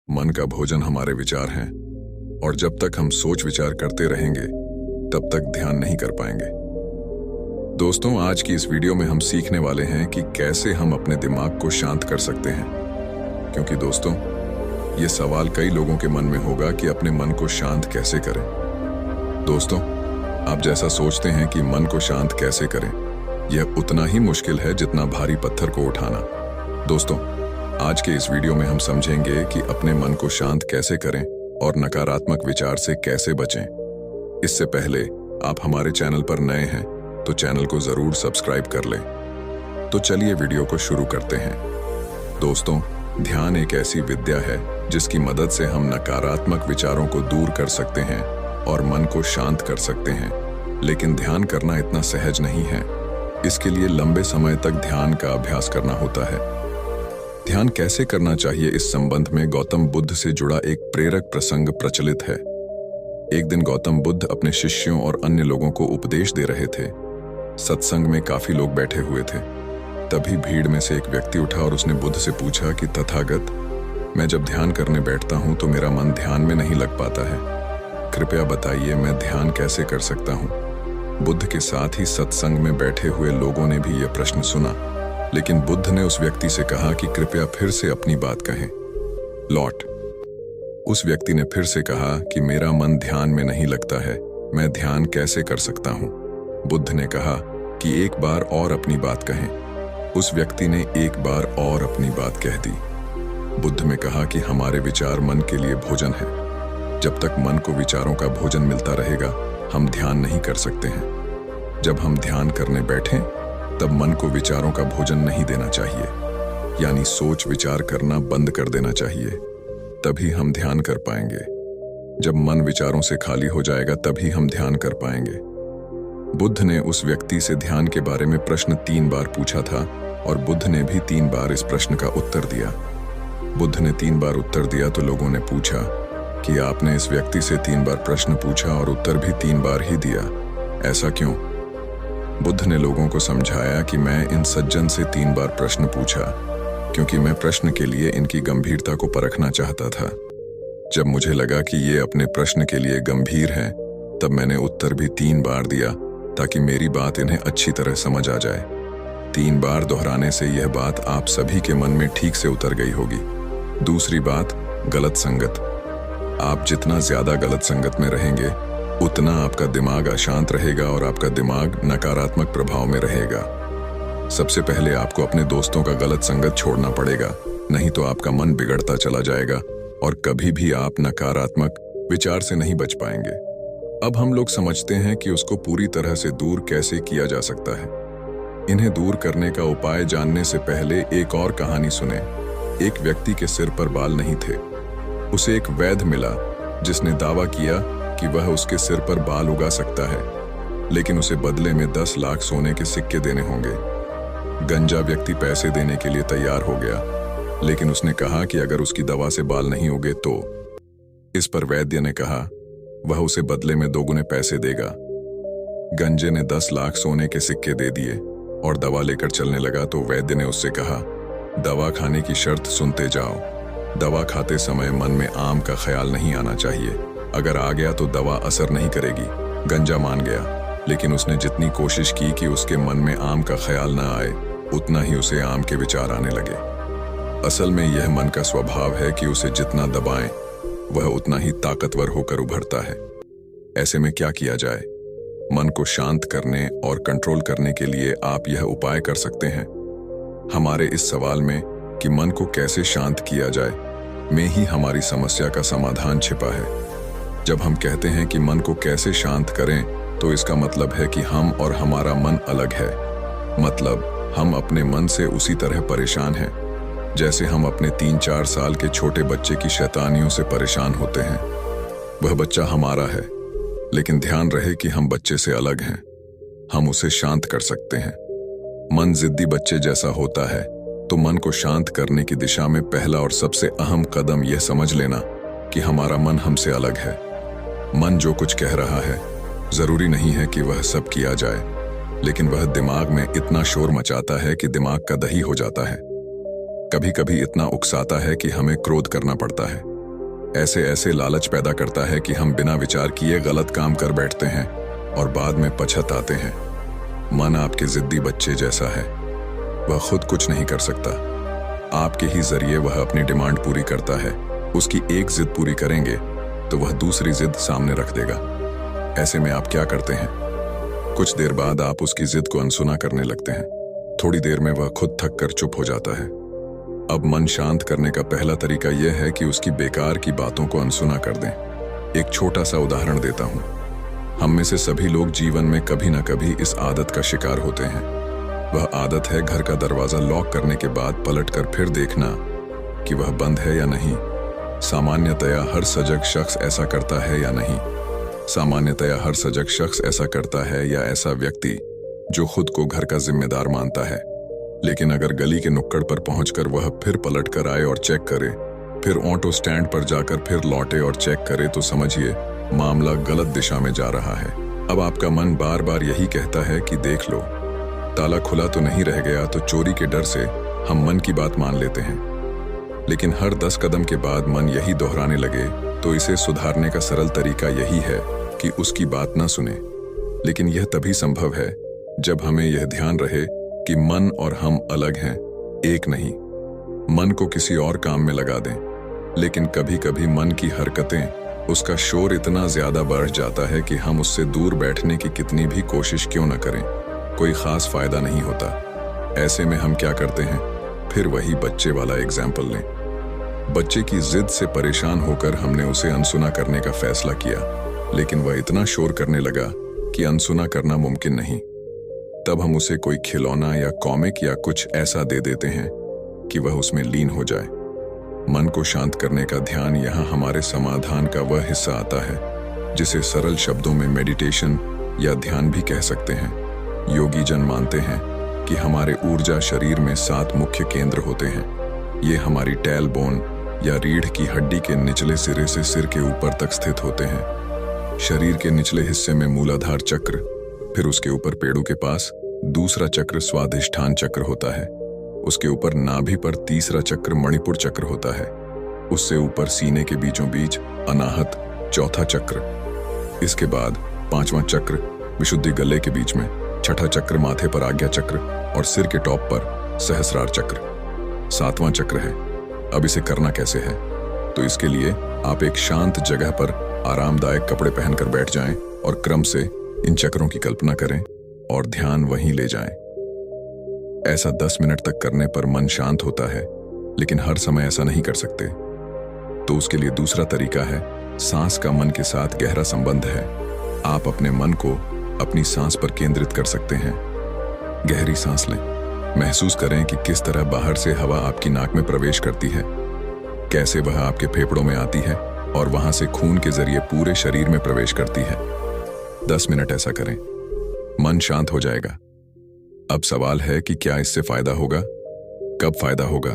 मन का भोजन हमारे विचार हैं, और जब तक हम सोच विचार करते रहेंगे तब तक ध्यान नहीं कर पाएंगे। दोस्तों, आज की इस वीडियो में हम सीखने वाले हैं कि कैसे हम अपने दिमाग को शांत कर सकते हैं। क्योंकि दोस्तों, ये सवाल कई लोगों के मन में होगा कि अपने मन को शांत कैसे करें। दोस्तों, आप जैसा सोचते हैं कि मन को शांत कैसे करें, यह उतना ही मुश्किल है जितना भारी पत्थर को उठाना। दोस्तों, आज के इस वीडियो में हम समझेंगे कि अपने मन को शांत कैसे करें और नकारात्मक विचार से कैसे बचें। इससे पहले आप हमारे चैनल पर नए हैं तो चैनल को जरूर सब्सक्राइब कर लें। तो चलिए वीडियो को शुरू करते हैं। दोस्तों, ध्यान एक ऐसी विद्या है जिसकी मदद से हम नकारात्मक विचारों को दूर कर सकते हैं और मन को शांत कर सकते हैं। लेकिन ध्यान करना इतना सहज नहीं है। इसके लिए लंबे समय तक ध्यान का अभ्यास करना होता है। ध्यान कैसे करना चाहिए, इस संबंध में गौतम बुद्ध से जुड़ा एक प्रेरक प्रसंग प्रचलित है। एक दिन गौतम बुद्ध अपने शिष्यों और अन्य लोगों को उपदेश दे रहे थे। सत्संग में काफी लोग बैठे हुए थे। तभी भीड़ में से एक व्यक्ति उठा और उसने बुद्ध से पूछा कि तथागत, मैं जब ध्यान करने बैठता हूं तो मेरा मन ध्यान में नहीं लग पाता है। कृपया बताइए, मैं ध्यान कैसे कर सकता हूं। बुद्ध के साथ ही सत्संग में बैठे हुए लोगों ने भी यह प्रश्न सुना, लेकिन बुद्ध ने उस व्यक्ति से कहा कि कृपया फिर से अपनी बात कहें। लौट। उस व्यक्ति ने फिर से कहा कि मेरा मन ध्यान में नहीं लगता है, मैं ध्यान कैसे कर सकता हूं। बुद्ध ने कहा कि एक बार और अपनी बात कहें। उस व्यक्ति ने एक बार और अपनी बात कह दी। बुद्ध ने कहा कि हमारे विचार मन के लिए भोजन है। जब तक मन को विचारों का भोजन मिलता रहेगा, हम ध्यान नहीं कर सकते हैं। जब हम ध्यान करने बैठें तब मन को विचारों का भोजन नहीं देना चाहिए, यानी सोच विचार करना बंद कर देना चाहिए। तभी हम ध्यान कर पाएंगे। जब मन विचारों से खाली हो जाएगा तभी हम ध्यान कर पाएंगे। बुद्ध ने उस व्यक्ति से ध्यान के बारे में प्रश्न 3 बार पूछा था और बुद्ध ने भी 3 बार इस प्रश्न का उत्तर दिया। बुद्ध ने 3 बार उत्तर दिया तो लोगों ने पूछा कि आपने इस व्यक्ति से 3 बार प्रश्न पूछा और उत्तर भी 3 बार ही दिया, ऐसा क्यों? बुद्ध ने लोगों को समझाया कि मैं इन सज्जन से 3 बार प्रश्न पूछा क्योंकि मैं प्रश्न के लिए इनकी गंभीरता को परखना चाहता था। जब मुझे लगा कि ये अपने प्रश्न के लिए गंभीर हैं, तब मैंने उत्तर भी 3 बार दिया ताकि मेरी बात इन्हें अच्छी तरह समझ आ जाए। 3 बार दोहराने से यह बात आप सभी के मन में ठीक से उतर गई होगी। दूसरी बात, गलत संगत। आप जितना ज्यादा गलत संगत में रहेंगे उतना आपका दिमाग अशांत रहेगा और आपका दिमाग नकारात्मक प्रभाव में रहेगा। सबसे पहले आपको अपने दोस्तों का गलत संगत छोड़ना पड़ेगा, नहीं तो आपका मन बिगड़ता चला जाएगा और कभी भी आप नकारात्मक विचार से नहीं बच पाएंगे। अब हम लोग समझते हैं कि उसको पूरी तरह से दूर कैसे किया जा सकता है। इन्हें दूर करने का उपाय जानने से पहले एक और कहानी सुने। एक व्यक्ति के सिर पर बाल नहीं थे। उसे एक वैद्य मिला जिसने दावा किया कि वह उसके सिर पर बाल उगा सकता है, लेकिन उसे बदले में 10 लाख सोने के सिक्के देने होंगे। गंजा व्यक्ति पैसे देने के लिए तैयार हो गया, लेकिन उसने कहा कि अगर उसकी दवा से बाल नहीं उगे तो। इस पर वैद्य ने कहा वह उसे बदले में 2 गुने पैसे देगा। गंजे ने 10 लाख सोने के सिक्के दे दिए और दवा लेकर चलने लगा तो वैद्य ने उससे कहा, दवा खाने की शर्त सुनते जाओ। दवा खाते समय मन में आम का ख्याल नहीं आना चाहिए। अगर आ गया तो दवा असर नहीं करेगी। गंजा मान गया, लेकिन उसने जितनी कोशिश की कि उसके मन में आम का ख्याल न आए, उतना ही उसे आम के विचार आने लगे। असल में यह मन का स्वभाव है कि उसे जितना दबाएं, वह उतना ही ताकतवर होकर उभरता है। ऐसे में क्या किया जाए? मन को शांत करने और कंट्रोल करने के लिए आप यह उपाय कर सकते हैं। हमारे इस सवाल में कि मन को कैसे शांत किया जाए में ही हमारी समस्या का समाधान छिपा है। जब हम कहते हैं कि मन को कैसे शांत करें, तो इसका मतलब है कि हम और हमारा मन अलग है। मतलब हम अपने मन से उसी तरह परेशान हैं जैसे हम अपने 3-4 साल के छोटे बच्चे की शैतानियों से परेशान होते हैं। वह बच्चा हमारा है, लेकिन ध्यान रहे कि हम बच्चे से अलग हैं। हम उसे शांत कर सकते हैं। मन जिद्दी बच्चे जैसा होता है, तो मन को शांत करने की दिशा में पहला और सबसे अहम कदम यह समझ लेना कि हमारा मन हमसे अलग है। मन जो कुछ कह रहा है, जरूरी नहीं है कि वह सब किया जाए, लेकिन वह दिमाग में इतना शोर मचाता है कि दिमाग का दही हो जाता है। कभी कभी इतना उकसाता है कि हमें क्रोध करना पड़ता है, ऐसे ऐसे लालच पैदा करता है कि हम बिना विचार किए गलत काम कर बैठते हैं और बाद में पछताते हैं। मन आपके जिद्दी बच्चे जैसा है, वह खुद कुछ नहीं कर सकता। आपके ही जरिए वह अपनी डिमांड पूरी करता है। उसकी एक जिद पूरी करेंगे तो वह दूसरी जिद सामने रख देगा। ऐसे में आप क्या करते हैं? कुछ देर बाद आप उसकी जिद को अनसुना करने लगते हैं। थोड़ी देर में वह खुद थक कर चुप हो जाता है। अब मन शांत करने का पहला तरीका यह है कि उसकी बेकार की बातों को अनसुना कर दें। एक छोटा सा उदाहरण देता हूं। हम में से सभी लोग जीवन में कभी ना कभी इस आदत का शिकार होते हैं। वह आदत है घर का दरवाजा लॉक करने के बाद पलटकर फिर देखना कि वह बंद है या नहीं। सामान्यतया हर सजग शख्स ऐसा करता है या नहीं? सामान्यतया हर सजग शख्स ऐसा करता है या ऐसा व्यक्ति जो खुद को घर का जिम्मेदार मानता है। लेकिन अगर गली के नुक्कड़ पर पहुंचकर वह फिर पलट कर आए और चेक करे, फिर ऑटो स्टैंड पर जाकर फिर लौटे और चेक करे, तो समझिए मामला गलत दिशा में जा रहा है। अब आपका मन बार बार यही कहता है कि देख लो, ताला खुला तो नहीं रह गया। तो चोरी के डर से हम मन की बात मान लेते हैं, लेकिन हर 10 कदम के बाद मन यही दोहराने लगे तो इसे सुधारने का सरल तरीका यही है कि उसकी बात ना सुने। लेकिन यह तभी संभव है जब हमें यह ध्यान रहे कि मन और हम अलग हैं, एक नहीं। मन को किसी और काम में लगा दें, लेकिन कभी कभी मन की हरकतें, उसका शोर इतना ज्यादा बढ़ जाता है कि हम उससे दूर बैठने की कितनी भी कोशिश क्यों न करें, कोई खास फायदा नहीं होता। ऐसे में हम क्या करते हैं? फिर वही बच्चे वाला एग्जाम्पल लें। बच्चे की जिद से परेशान होकर हमने उसे अनसुना करने का फैसला किया, लेकिन वह इतना शोर करने लगा कि अनसुना करना मुमकिन नहीं। तब हम उसे कोई खिलौना या कॉमिक या कुछ ऐसा दे देते हैं कि वह उसमें लीन हो जाए। मन को शांत करने का ध्यान यहाँ हमारे समाधान का वह हिस्सा आता है जिसे सरल शब्दों में मेडिटेशन या ध्यान भी कह सकते हैं। योगी जन मानते हैं कि हमारे ऊर्जा शरीर में 7 मुख्य केंद्र होते हैं। ये हमारी टैल बोन या रीढ़ की हड्डी के निचले सिरे से सिर के ऊपर तक स्थित होते हैं। शरीर के निचले हिस्से में मूलाधार चक्र, फिर उसके ऊपर पेड़ों के पास दूसरा चक्र स्वाधिष्ठान चक्र होता है। उसके ऊपर नाभि पर तीसरा चक्र मणिपुर चक्र होता है। उससे ऊपर सीने के बीचों बीच अनाहत चौथा चक्र। इसके बाद 5वां चक्र विशुद्धि गले के बीच में, 6ठा चक्र माथे पर आज्ञा चक्र और सिर के टॉप पर सहस्रार चक्र। 7वां चक्र है। अब इसे करना कैसे है? तो इसके लिए आप एक शांत जगह पर आरामदायक कपड़े पहनकर बैठ जाएं और क्रम से इन चक्रों की कल्पना करें और ध्यान वहीं ले जाएं। ऐसा 10 मिनट तक करने पर मन शांत होता है, लेकिन हर समय ऐसा नहीं कर सकते। तो उसके लिए दूसरा तरीका है, सांस का मन के साथ गहरा संबंध है। आप अपने मन को अपनी सांस पर केंद्रित कर सकते हैं। गहरी सांस लें, महसूस करें कि किस तरह बाहर से हवा आपकी नाक में प्रवेश करती है, कैसे वह आपके फेफड़ों में आती है और वहां से खून के जरिए पूरे शरीर में प्रवेश करती है। 10 मिनट ऐसा करें, मन शांत हो जाएगा। अब सवाल है कि क्या इससे फायदा होगा? कब फायदा होगा?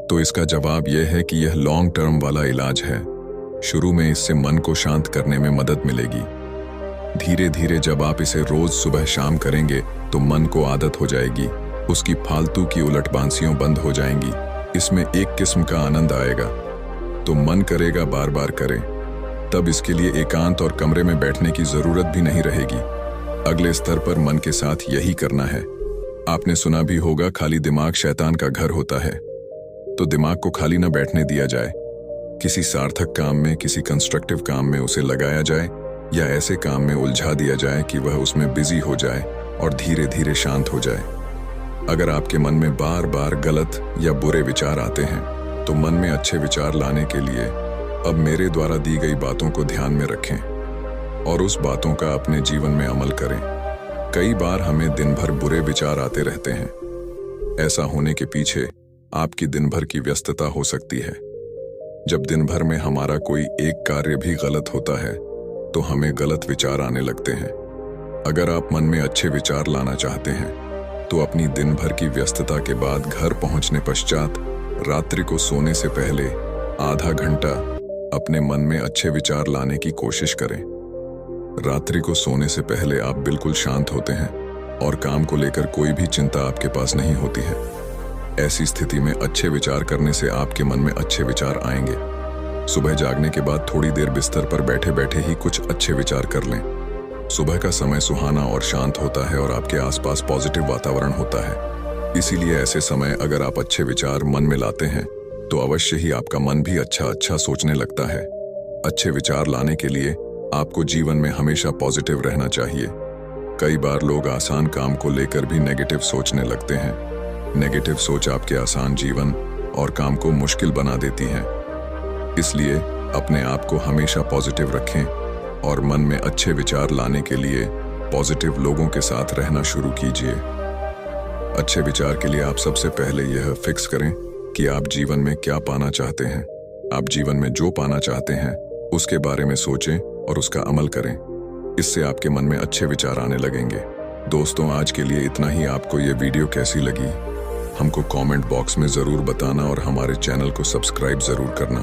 तो इसका जवाब यह है कि यह लॉन्ग टर्म वाला इलाज है। शुरू में इससे मन को शांत करने में मदद मिलेगी। धीरे धीरे जब आप इसे रोज सुबह शाम करेंगे तो मन को आदत हो जाएगी, उसकी फालतू की उलटबांसियों बंद हो जाएंगी। इसमें एक किस्म का आनंद आएगा, तो मन करेगा बार बार करें। तब इसके लिए एकांत और कमरे में बैठने की जरूरत भी नहीं रहेगी। अगले स्तर पर मन के साथ यही करना है। आपने सुना भी होगा, खाली दिमाग शैतान का घर होता है। तो दिमाग को खाली न बैठने दिया जाए। किसी सार्थक काम में, किसी कंस्ट्रक्टिव काम में उसे लगाया जाए या ऐसे काम में उलझा दिया जाए कि वह उसमें बिजी हो जाए और धीरे धीरे शांत हो जाए। अगर आपके मन में बार बार गलत या बुरे विचार आते हैं तो मन में अच्छे विचार लाने के लिए अब मेरे द्वारा दी गई बातों को ध्यान में रखें और उस बातों का अपने जीवन में अमल करें। कई बार हमें दिन भर बुरे विचार आते रहते हैं। ऐसा होने के पीछे आपकी दिन भर की व्यस्तता हो सकती है। जब दिन भर में हमारा कोई एक कार्य भी गलत होता है तो हमें गलत विचार आने लगते हैं। अगर आप मन में अच्छे विचार लाना चाहते हैं तो अपनी दिन भर की व्यस्तता के बाद घर पहुंचने पश्चात रात्रि को सोने से पहले आधा घंटा अपने मन में अच्छे विचार लाने की कोशिश करें। रात्रि को सोने से पहले आप बिल्कुल शांत होते हैं और काम को लेकर कोई भी चिंता आपके पास नहीं होती है। ऐसी स्थिति में अच्छे विचार करने से आपके मन में अच्छे विचार आएंगे। सुबह जागने के बाद थोड़ी देर बिस्तर पर बैठे बैठे ही कुछ अच्छे विचार कर लें। सुबह का समय सुहाना और शांत होता है और आपके आसपास पॉजिटिव वातावरण होता है। इसीलिए ऐसे समय अगर आप अच्छे विचार मन में लाते हैं तो अवश्य ही आपका मन भी अच्छा सोचने लगता है। अच्छे विचार लाने के लिए आपको जीवन में हमेशा पॉजिटिव रहना चाहिए। कई बार लोग आसान काम को लेकर भी नेगेटिव सोचने लगते हैं। नेगेटिव सोच आपके आसान जीवन और काम को मुश्किल बना देती है। इसलिए अपने आप को हमेशा पॉजिटिव रखें और मन में अच्छे विचार लाने के लिए पॉजिटिव लोगों के साथ रहना शुरू कीजिए। अच्छे विचार के लिए आप सबसे पहले यह फिक्स करें कि आप जीवन में क्या पाना चाहते हैं। आप जीवन में जो पाना चाहते हैं उसके बारे में सोचें और उसका अमल करें। इससे आपके मन में अच्छे विचार आने लगेंगे। दोस्तों, आज के लिए इतना ही। आपको ये वीडियो कैसी लगी हमको कमेंट बॉक्स में ज़रूर बताना और हमारे चैनल को सब्सक्राइब ज़रूर करना।